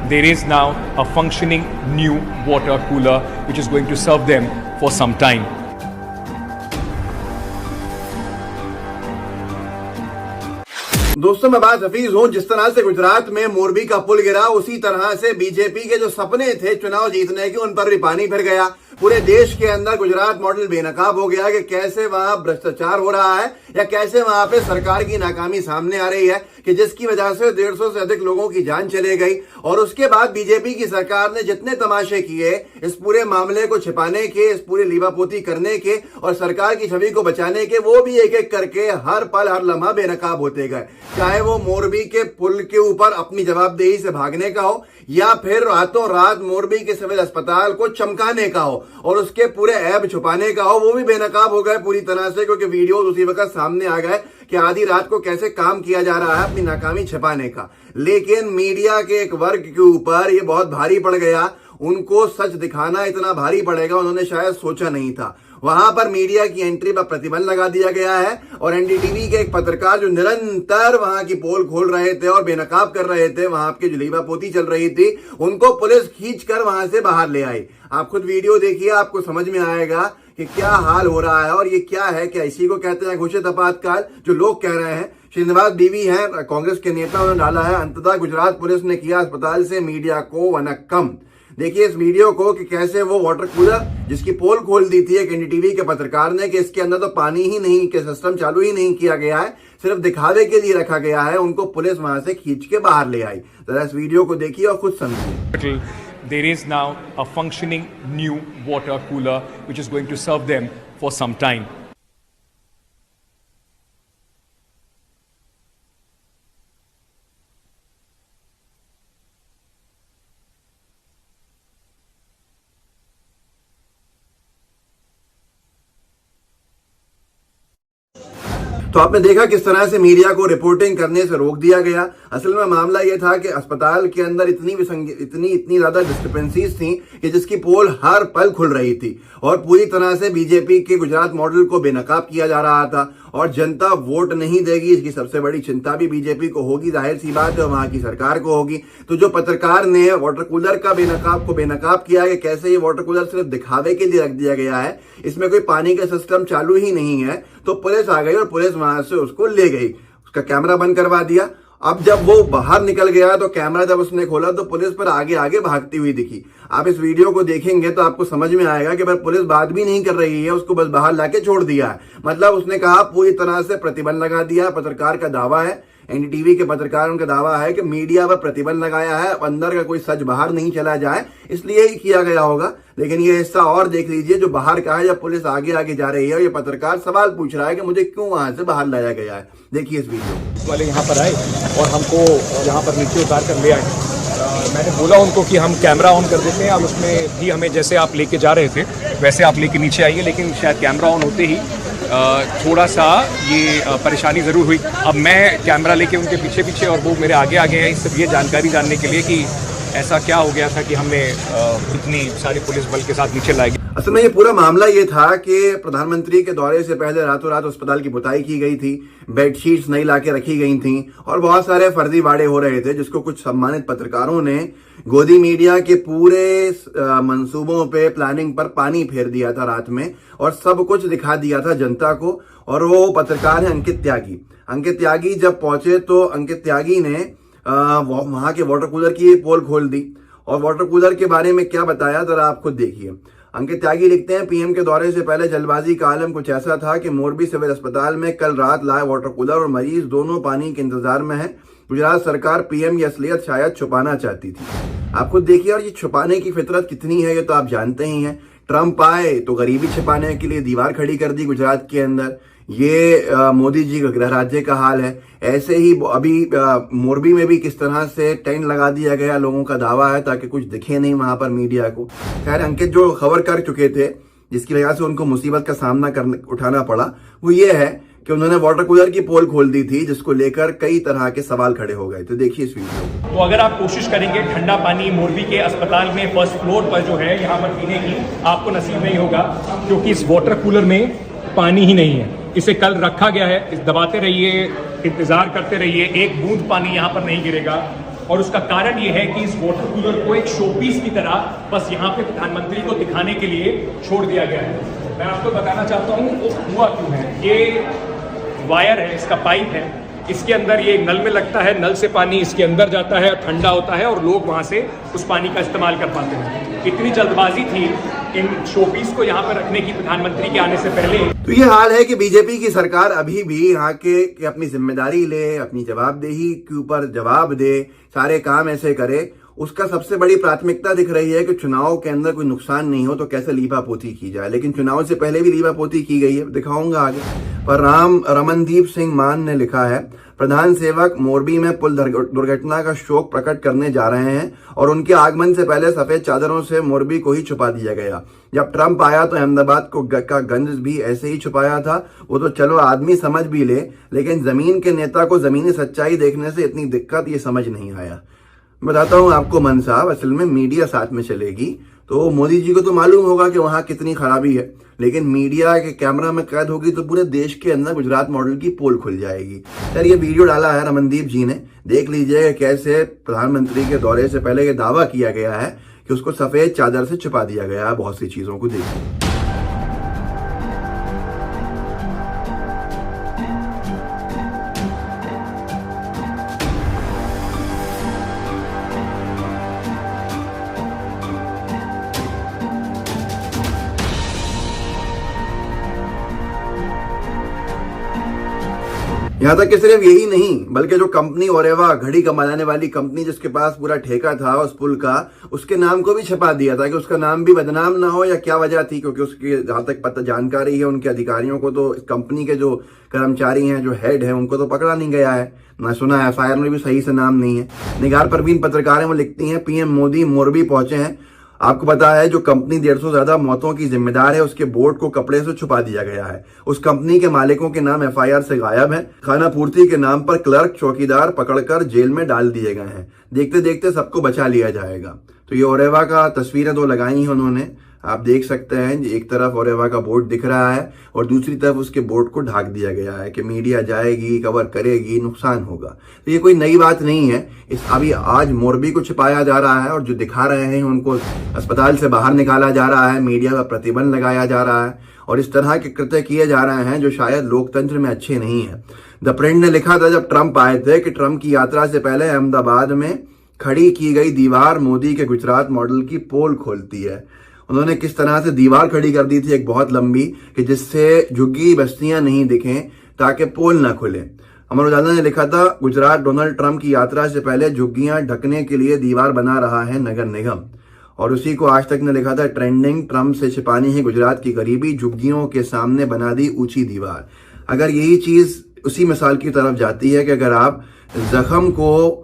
there is now a functioning new water cooler which is going to serve them for some time. दोस्तों मैं बात हफीज हूं। जिस तरह से गुजरात में मोरबी का पुल गिरा, उसी तरह से बीजेपी के जो सपने थे चुनाव जीतने के, उन पर भी पानी फिर गया। पूरे देश के अंदर गुजरात मॉडल बेनकाब हो गया कि कैसे वहां भ्रष्टाचार हो रहा है या कैसे वहां पे सरकार की नाकामी सामने आ रही है कि जिसकी वजह से 150 से अधिक लोगों की जान चली गई। और उसके बाद बीजेपी की सरकार ने जितने तमाशे किए इस पूरे मामले को छिपाने के, इस पूरे लीवापोती करने के और सरकार की छवि को बचाने के, वो भी एक एक करके हर पल हर लम्हा बेनकाब होते गए। चाहे वो मोरबी के पुल के ऊपर अपनी जवाबदेही से भागने का हो या फिर रातों रात मोरबी के सिविल अस्पताल को चमकाने का हो और उसके पूरे ऐब छुपाने का हो, वो भी बेनकाब हो गए पूरी तरह से, क्योंकि वीडियो उसी वक्त सामने आ गए कि आधी रात को कैसे काम किया जा रहा है अपनी नाकामी छिपाने का। लेकिन मीडिया के एक वर्ग के ऊपर ये बहुत भारी पड़ गया। उनको सच दिखाना इतना भारी पड़ेगा उन्होंने शायद सोचा नहीं था। वहां पर मीडिया की एंट्री पर प्रतिबंध लगा दिया गया है और एनडीटीवी के एक पत्रकार जो निरंतर वहां की पोल खोल रहे थे और बेनकाब कर रहे थे, वहां की जो लीवापोती चल रही थी, उनको पुलिस खींचकर वहां से बाहर ले आई। आप खुद वीडियो देखिए, आपको समझ में आएगा कि क्या हाल हो रहा है। और ये क्या है, क्या इसी को कहते हैं घोषित आपातकाल जो लोग कह रहे हैं। श्रीनिवास बीवी हैं कांग्रेस के नेता, उन्होंने डाला है अंततः गुजरात पुलिस ने किया अस्पताल से मीडिया को वनक्कम। देखिए इस वीडियो को कि कैसे वो वाटर कूलर जिसकी पोल खोल दी थी एक एनडीटीवी के पत्रकार ने कि इसके अंदर तो पानी ही नहीं के सिस्टम चालू ही नहीं किया गया है, सिर्फ दिखावे के लिए रखा गया है, उनको पुलिस वहां से खींच के बाहर ले आई। जरा इस वीडियो को देखिए और खुद समझिए। There is now a functioning new water cooler which is going to serve them for some time. तो आपने देखा किस तरह से मीडिया को रिपोर्टिंग करने से रोक दिया गया। असल में मामला यह था कि अस्पताल के अंदर इतनी ज्यादा डिस्क्रिपेंसीज थी कि जिसकी पोल हर पल खुल रही थी और पूरी तरह से बीजेपी के गुजरात मॉडल को बेनकाब किया जा रहा था। और जनता वोट नहीं देगी इसकी सबसे बड़ी चिंता भी बीजेपी को होगी, जाहिर सी बात है वहां की सरकार को होगी। तो जो पत्रकार ने वाटर कूलर का बेनकाब किया कि कैसे ये वाटर कूलर सिर्फ दिखावे के लिए रख दिया गया है, इसमें कोई पानी का सिस्टम चालू ही नहीं है, तो पुलिस आ गई और पुलिस वहां से उसको ले गई, उसका कैमरा बंद करवा दिया। अब जब वो बाहर निकल गया तो कैमरा जब उसने खोला तो पुलिस पर आगे आगे भागती हुई दिखी। आप इस वीडियो को देखेंगे तो आपको समझ में आएगा कि पुलिस बात भी नहीं कर रही है, उसको बस बाहर लाके छोड़ दिया है। मतलब उसने कहा पूरी तरह से प्रतिबंध लगा दिया। पत्रकार का दावा है, एनडीटीवी के पत्रकार उनका दावा है कि मीडिया पर प्रतिबंध लगाया है, अंदर का कोई सच बाहर नहीं चला जाए, इसलिए ही किया गया होगा। लेकिन ये हिस्सा और देख लीजिए जो बाहर का है, जब पुलिस आगे आगे जा रही है और ये पत्रकार सवाल पूछ रहा है कि मुझे क्यों वहां से बाहर लाया गया है। देखिए इस वीडियो वाले यहाँ पर आए और हमको यहाँ पर नीचे उतार कर ले आए। मैंने बोला उनको कि हम कैमरा ऑन कर देते हैं, अब उसमें भी हमें जैसे आप लेके जा रहे थे वैसे आप लेके नीचे आइए, लेकिन शायद कैमरा ऑन होते ही थोड़ा सा ये परेशानी ज़रूर हुई। अब मैं कैमरा लेके उनके पीछे पीछे और वो मेरे आगे आगे हैं, सिर्फ ये जानकारी जानने के लिए कि ऐसा क्या हो गया था कि हमने इतनी सारी पुलिस बल के साथ नीचे लाए। असल में ये पूरा मामला ये था कि प्रधानमंत्री के दौरे से पहले रातों रात अस्पताल की पुताई की गई थी, बेडशीट्स नई लाके रखी गई थी और बहुत सारे फर्जी वाड़े हो रहे थे, जिसको कुछ सम्मानित पत्रकारों ने गोदी मीडिया के पूरे मंसूबों पे, प्लानिंग पर पानी फेर दिया था रात में और सब कुछ दिखा दिया था जनता को। और वो पत्रकार है अंकित त्यागी। अंकित त्यागी जब पहुंचे तो अंकित त्यागी ने वहां के वाटर कूलर की पोल खोल दी और वाटर कूलर के बारे में क्या बताया जरा आप खुद देखिए। अंकित त्यागी लिखते हैं, पीएम के दौरे से पहले जल्दबाजी का आलम कुछ ऐसा था कि मोरबी सिविल अस्पताल में कल रात लाए वाटर कूलर और मरीज दोनों पानी के इंतजार में है। गुजरात सरकार पीएम की असलियत शायद छुपाना चाहती थी। आप खुद देखिए और ये छुपाने की फितरत कितनी है ये तो आप जानते ही हैं। ट्रंप आए तो गरीबी छिपाने के लिए दीवार खड़ी कर दी गुजरात के अंदर। ये मोदी जी का गृह राज्य का हाल है। ऐसे ही अभी मोरबी में भी किस तरह से टेंट लगा दिया गया, लोगों का दावा है ताकि कुछ दिखे नहीं वहां पर मीडिया को। खैर अंकित जो खबर कर चुके थे जिसकी वजह से उनको मुसीबत का सामना उठाना पड़ा वो ये है कि उन्होंने वाटर कूलर की पोल खोल दी थी, जिसको लेकर कई तरह के सवाल खड़े हो गए। तो देखिए इस वीडियो। तो अगर आप कोशिश करेंगे ठंडा पानी मोरबी के अस्पताल में फर्स्ट फ्लोर पर जो है यहाँ पर पीने की, आपको नसीब नहीं होगा, क्योंकि इस वाटर कूलर में पानी ही नहीं है। इसे कल रखा गया है, दबाते रहिए, इंतजार करते रहिए, एक बूंद पानी यहाँ पर नहीं गिरेगा। और उसका कारण ये है कि इस वाटर कूलर को एक शोपीस की तरह बस यहाँ पे प्रधानमंत्री को दिखाने के लिए छोड़ दिया गया है। मैं आपको बताना चाहता हूँ वो हुआ क्यों है। ये वायर है, इसका पाइप है, इसके अंदर ये नल में लगता है, नल से पानी इसके अंदर जाता है, ठंडा होता है और लोग वहाँ से उस पानी का इस्तेमाल कर पाते हैं। इतनी जल्दबाजी थी इन शोपीस को यहाँ पर रखने की प्रधानमंत्री के आने से पहले। तो ये हाल है कि बीजेपी की सरकार अभी भी यहाँ के अपनी जिम्मेदारी ले, अपनी जवाबदेही के ऊपर जवाब दे, सारे काम ऐसे करे। उसका सबसे बड़ी प्राथमिकता दिख रही है कि चुनाव के अंदर कोई नुकसान नहीं हो तो कैसे लीपापोती की जाए, लेकिन चुनाव से पहले भी लीपापोती की गई है, दिखाऊंगा आगे। पर रमनदीप सिंह मान ने लिखा है, प्रधान सेवक मोरबी में पुल दुर्घटना का शोक प्रकट करने जा रहे हैं और उनके आगमन से पहले सफेद चादरों से मोरबी को ही छुपा दिया गया। जब ट्रंप आया तो अहमदाबाद का गंज भी ऐसे ही छुपाया था। वो तो चलो आदमी समझ भी ले, लेकिन जमीन के नेता को जमीनी सच्चाई देखने से इतनी दिक्कत ये समझ नहीं आया। बताता हूँ आपको मन साहब, असल में मीडिया साथ में चलेगी तो मोदी जी को तो मालूम होगा कि वहां कितनी खराबी है, लेकिन मीडिया के कैमरा में कैद होगी तो पूरे देश के अंदर गुजरात मॉडल की पोल खुल जाएगी। सर ये वीडियो डाला है रमनदीप जी ने, देख लीजिएगा कैसे प्रधानमंत्री के दौरे से पहले ये दावा किया गया है कि उसको सफेद चादर से छुपा दिया गया है। बहुत सी चीजों को देखिए। यहां तक कि सिर्फ यही नहीं बल्कि जो कंपनी ओरेवा घड़ी बनाने वाली कंपनी जिसके पास पूरा ठेका था उस पुल का, उसके नाम को भी छपा दिया था कि उसका नाम भी बदनाम ना हो, या क्या वजह थी, क्योंकि उसकी जहां तक पता जानकारी है उनके अधिकारियों को तो कंपनी के जो कर्मचारी हैं, जो हेड हैं, उनको तो पकड़ा नहीं गया है। ना सुना एफआईआर में भी सही से नाम नहीं है। निगार परवीन पत्रकार है, वो लिखती हैं पीएम मोदी मोरबी पहुंचे हैं। आपको पता है जो कंपनी 150 से ज्यादा मौतों की जिम्मेदार है उसके बोर्ड को कपड़े से छुपा दिया गया है। उस कंपनी के मालिकों के नाम एफआईआर से गायब है। खाना पूर्ति के नाम पर क्लर्क चौकीदार पकड़कर जेल में डाल दिए गए हैं। देखते देखते सबको बचा लिया जाएगा। तो ये ओरेवा का तस्वीरें दो लगाई हैं उन्होंने, आप देख सकते हैं। एक तरफ ओरेवा का बोर्ड दिख रहा है और दूसरी तरफ उसके बोर्ड को ढक दिया गया है कि मीडिया जाएगी, कवर करेगी, नुकसान होगा। तो ये कोई नई बात नहीं है। अभी आज मोरबी को छिपाया जा रहा है और जो दिखा रहे हैं उनको अस्पताल से बाहर निकाला जा रहा है, मीडिया पर प्रतिबंध लगाया जा रहा है और इस तरह के कृत्य किए जा रहे हैं जो शायद लोकतंत्र में अच्छे नहीं है। द प्रिंट ने लिखा था जब ट्रंप आए थे कि ट्रंप की यात्रा से पहले अहमदाबाद में खड़ी की गई दीवार मोदी के गुजरात मॉडल की पोल खोलती है। उन्होंने किस तरह से दीवार खड़ी कर दी थी एक बहुत लंबी, कि जिससे झुग्गी बस्तियां नहीं दिखें ताकि पोल ना खुले। अमर उजाला ने लिखा था गुजरात डोनाल्ड ट्रंप की यात्रा से पहले झुग्गियां ढकने के लिए दीवार बना रहा है नगर निगम। और उसी को आज तक ने लिखा था ट्रेंडिंग, ट्रंप से छिपानी है गुजरात की गरीबी, झुग्गियों के सामने बना दी ऊंची दीवार। अगर यही चीज उसी मिसाल की तरफ जाती है कि अगर आप जख्म को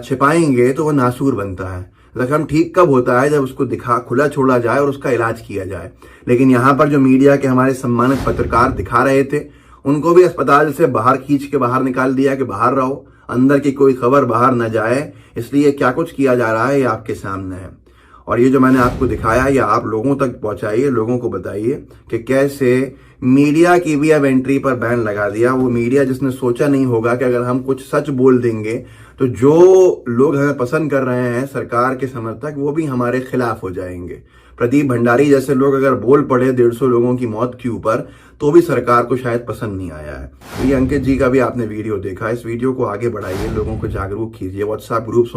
छिपाएंगे तो वो नासूर बनता है। जख्म ठीक कब होता है? जब उसको खुला छोड़ा जाए और उसका इलाज किया जाए। लेकिन यहाँ पर जो मीडिया के हमारे सम्मानित पत्रकार दिखा रहे थे उनको भी अस्पताल से बाहर खींच के बाहर निकाल दिया कि बाहर रहो, अंदर की कोई खबर बाहर न जाए। इसलिए क्या कुछ किया जा रहा है ये आपके सामने है और ये जो मैंने आपको दिखाया ये आप लोगों तक पहुंचाइए, लोगों को बताइए कि कैसे मीडिया की भी अब एंट्री पर बैन लगा दिया। वो मीडिया जिसने सोचा नहीं होगा कि अगर हम कुछ सच बोल देंगे तो जो लोग हमें पसंद कर रहे हैं सरकार के समर्थक, वो भी हमारे खिलाफ हो जाएंगे। प्रदीप भंडारी जैसे लोग अगर बोल पड़े 150 लोगों की मौत के ऊपर तो भी सरकार को शायद पसंद नहीं आया है। तो ये अंकित जी का भी आपने वीडियो देखा, इस वीडियो को आगे बढ़ाइए, लोगों को जागरूक कीजिए। WhatsApp groups